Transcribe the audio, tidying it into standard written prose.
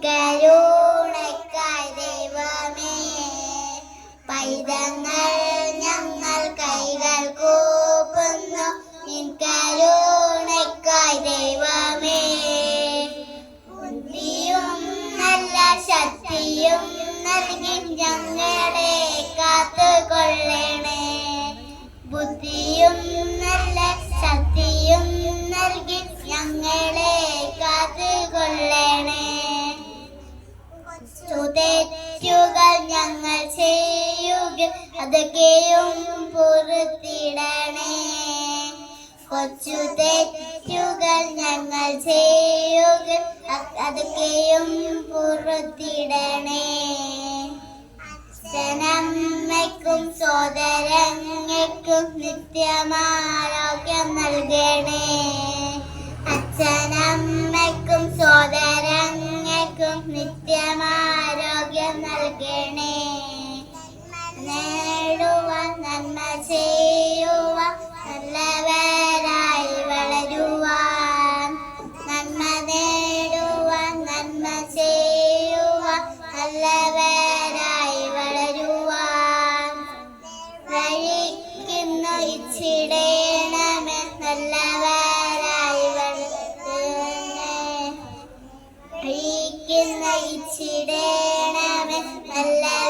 കരുണയ്ക്കായി ദൈവമേ. പൈതങ്ങൾ ഞങ്ങൾ കൈകൾ കൂപ്പുന്നു നിൻ കരുണയ്ക്കായി ദൈവമേ. ബുദ്ധിയും നല്ല ശക്തിയും നൽകി ഞങ്ങളെ കാത്തുകൊള്ളണേ. ബുദ്ധിയും നല്ല ശക്തിയും നൽകി ഞങ്ങളെ കാത്തുകൊള്ളണേ. തെറ്റുകൾ ഞങ്ങൾ ചെയ്യുക അതൊക്കെയും പൊറുത്തിടണേ. കൊച്ചു തെറ്റുകൾ ഞങ്ങൾ ചെയ്യുക അതൊക്കെയും പൊറുത്തിടണേ. അച്ഛനമ്മയ്ക്കും സോദരങ്ങൾക്കും നിത്യമാരോഗ്യം നൽകണേ. അച്ഛനമ്മയ്ക്കും സോദരങ്ങൾക്കും നിത്യമാരോഗ്യം നൽകണേ. നേടുവാൻ നന്മ ചെയ്യുവാൻ നല്ലവരായി വളരുവാൻ. നന്മ നേടുവാൻ നന്മ ചെയ്യുവാൻ നല്ലവരായി വളരുവാൻ. വഴിക്കുന്നു ഇച്ചിടേണമേ നല്ലവരായി വളരണേ. വഴിക്കുന്നു ഇച്ചിടേണമേ നല്ല